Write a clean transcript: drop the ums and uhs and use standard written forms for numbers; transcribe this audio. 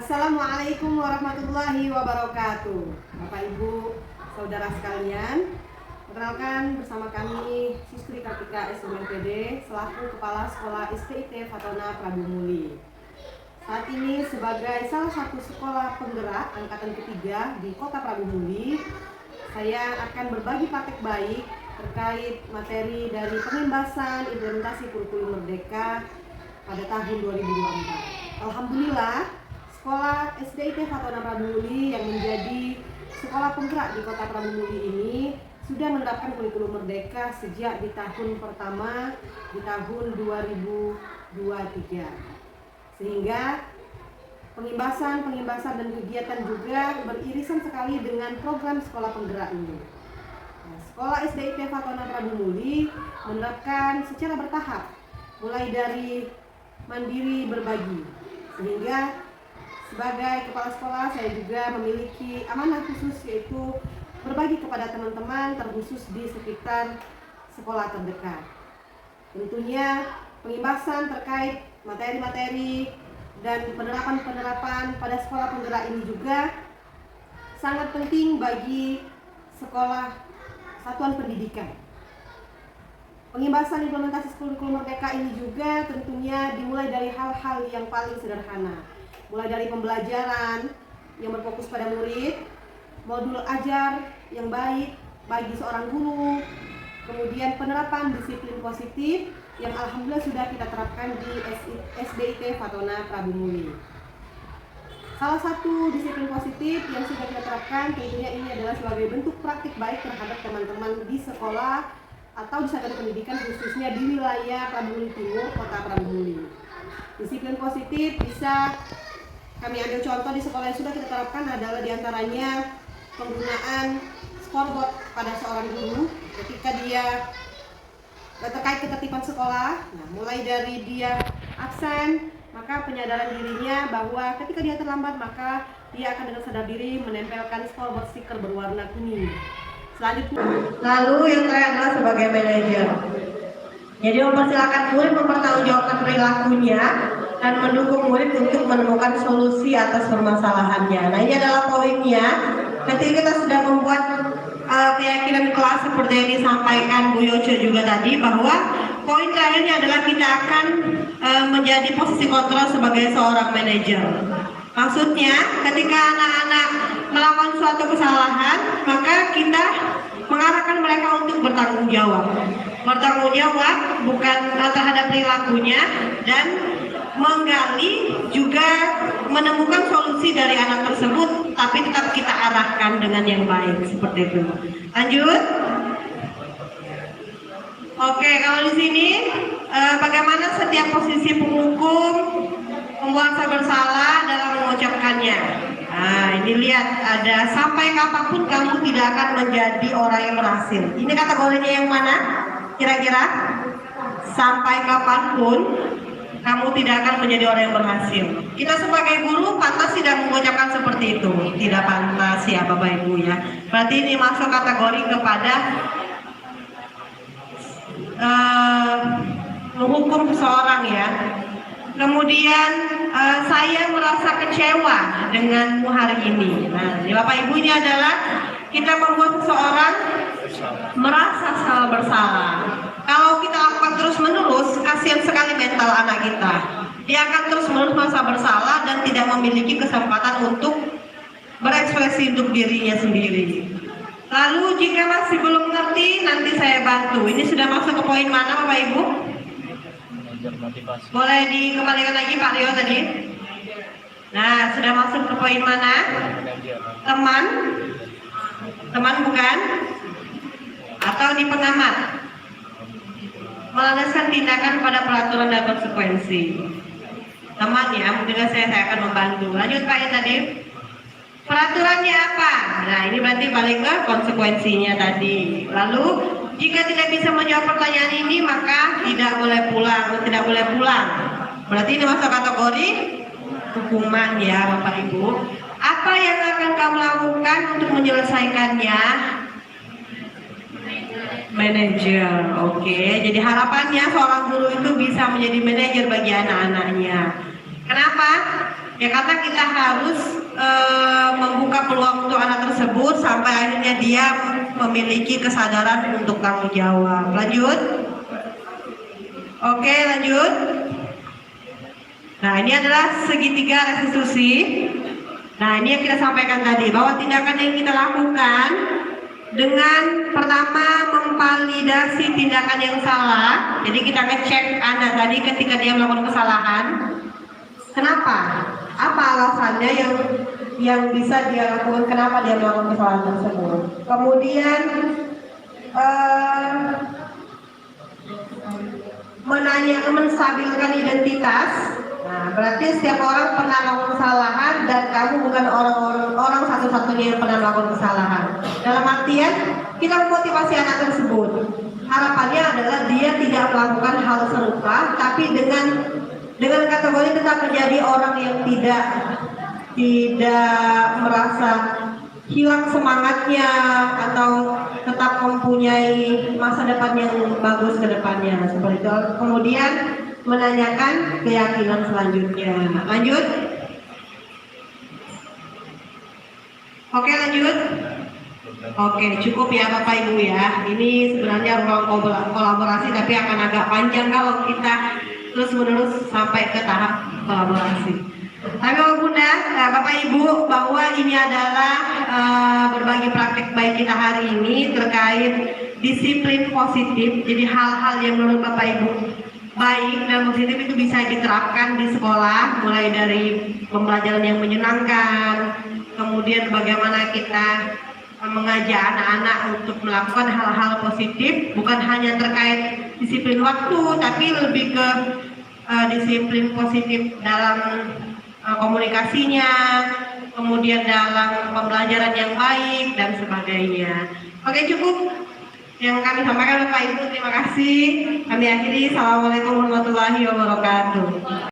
Assalamualaikum warahmatullahi wabarakatuh. Bapak Ibu, saudara sekalian, perkenalkan bersama kami Sisri Kartika SMPD selaku Kepala Sekolah STIT Fatona Prabu Muli. Saat ini sebagai salah satu sekolah penggerak angkatan ketiga di Kota Prabu Muli, saya akan berbagi praktek baik terkait materi dari pengembasan implementasi kurikulum Merdeka pada tahun 2024. Alhamdulillah, Sekolah SDIT Fatona Prabu Muli yang menjadi sekolah penggerak di Kota Prabu Muli ini sudah menerapkan kurikulum Merdeka sejak di tahun pertama di tahun 2023. Sehingga pengembasan dan kegiatan juga beririsan sekali dengan program sekolah penggerak ini. Sekolah SDIT Fatona Prabu Muli menerapkan secara bertahap, mulai dari mandiri berbagi, sehingga sebagai kepala sekolah saya juga memiliki amanah khusus, yaitu berbagi kepada teman-teman terkhusus di sekitar sekolah terdekat. Tentunya pengembasan terkait materi-materi dan penerapan pada sekolah penggerak ini juga sangat penting bagi sekolah satuan pendidikan. Pengembasan implementasi kurikulum Merdeka ini juga tentunya dimulai dari hal-hal yang paling sederhana, mulai dari pembelajaran yang berfokus pada murid, modul ajar yang baik bagi seorang guru, kemudian penerapan disiplin positif yang alhamdulillah sudah kita terapkan di SDIT Fatona Prabu Muli. Salah satu disiplin positif yang sudah kita terapkan tentunya ini adalah sebagai bentuk praktik baik terhadap teman-teman di sekolah atau di satuan pendidikan khususnya di wilayah Prabu Muli Timur, Kota Prabu Muli. Disiplin positif bisa kami ambil contoh di sekolah yang sudah kita terapkan adalah diantaranya penggunaan scoreboard pada seorang guru ketika dia terkait ketertiban sekolah. Nah, mulai dari dia absen, maka penyadaran dirinya bahwa ketika dia terlambat maka dia akan dengan sadar diri menempelkan scoreboard stiker berwarna kuning. Selanjutnya, lalu yang terakhir adalah sebagai manajer. Jadi mempersilakan murid mempertanggungjawabkan perilakunya dan mendukung murid untuk menemukan solusi atas permasalahannya. Nah, ini adalah poinnya. Ketika kita sudah membuat keyakinan kelas seperti yang disampaikan Bu Yoce juga tadi, bahwa poin terakhirnya adalah kita akan menjadi posisi kontrol sebagai seorang manajer. Maksudnya, ketika anak-anak melakukan suatu kesalahan, maka kita mengarahkan mereka untuk bertanggung jawab. Bertanggung jawab bukan terhadap perilakunya, dan menggali juga menemukan solusi dari anak tersebut, tapi tetap kita arahkan dengan yang baik, seperti itu. Lanjut. Oke, kalau di sini bagaimana setiap posisi penghukum merasa bersalah dalam mengucapkannya. Nah, ini lihat ada sampai kapanpun kamu tidak akan menjadi orang yang berhasil. Ini kategorinya yang mana? Kira-kira sampai kapanpun kamu tidak akan menjadi orang yang berhasil. Kita sebagai guru pantas tidak mengucapkan seperti itu. Tidak pantas ya Bapak Ibu ya. Berarti ini masuk kategori kepada menghukum seseorang ya. Kemudian saya merasa kecewa denganmu hari ini. Nah, Bapak Ibu, ini adalah kita membuat seseorang merasa bersalah. Kalau kita lakukan terus-menerus, kasihan sekali mental anak kita. Dia akan terus-menerus merasa bersalah dan tidak memiliki kesempatan untuk berekspresi untuk dirinya sendiri. Lalu jika masih belum mengerti, nanti saya bantu. Ini sudah masuk ke poin mana Bapak Ibu? Boleh dikembalikan lagi Pak Rio tadi. Nah, sudah masuk ke poin mana? Teman bukan? Atau di pengamat? Melandaskan tindakan pada peraturan dan konsekuensi. Teman ya, mungkin saya akan membantu. Lanjut Pak ya tadi. Peraturannya apa? Nah, ini berarti balik ke konsekuensinya tadi. Lalu jika tidak bisa menjawab pertanyaan ini, maka tidak boleh pulang. Berarti ini masuk kategori hukuman ya Bapak Ibu. Apa yang akan kamu lakukan untuk menyelesaikannya? Manajer. Oke. Jadi harapannya seorang guru itu bisa menjadi manajer bagi anak-anaknya. Kenapa? Ya karena kita harus membuka peluang untuk anak tersebut sampai akhirnya dia memiliki kesadaran untuk tanggung jawab. Lanjut. Oke, lanjut. Nah, ini adalah segitiga restitusi. Nah, ini yang kita sampaikan tadi, bahwa tindakan yang kita lakukan dengan pertama memvalidasi tindakan yang salah. Jadi kita ngecek anak tadi ketika dia melakukan kesalahan. Kenapa? Apa alasannya yang bisa dia lakukan, kenapa dia melakukan kesalahan tersebut. Kemudian menstabilkan identitas. Nah, berarti setiap orang pernah melakukan kesalahan dan kamu bukan orang satu-satunya yang pernah melakukan kesalahan. Dalam artian kita memotivasi anak tersebut. Harapannya adalah dia tidak melakukan hal serupa, tapi dengan kategori tetap menjadi orang yang tidak merasa hilang semangatnya atau tetap mempunyai masa depan yang bagus ke depannya, seperti itu. Kemudian menanyakan keyakinan selanjutnya. Lanjut. Oke, lanjut. Oke, cukup ya Bapak Ibu ya. Ini sebenarnya ruang kolaborasi, tapi akan agak panjang kalau kita terus menerus sampai ke tahap kolaborasi. Tapi Bapak Bunda, Bapak Ibu, bahwa ini adalah berbagi praktik baik kita hari ini terkait disiplin positif. Jadi hal-hal yang menurut Bapak Ibu baik dan positif itu bisa diterapkan di sekolah, mulai dari pembelajaran yang menyenangkan, kemudian bagaimana kita mengajak anak-anak untuk melakukan hal-hal positif, bukan hanya terkait disiplin waktu, tapi lebih ke disiplin positif dalam komunikasinya, kemudian dalam pembelajaran yang baik dan sebagainya. Oke, cukup yang kami sampaikan Bapak Ibu, terima kasih. Kami akhiri. Assalamualaikum warahmatullahi wabarakatuh.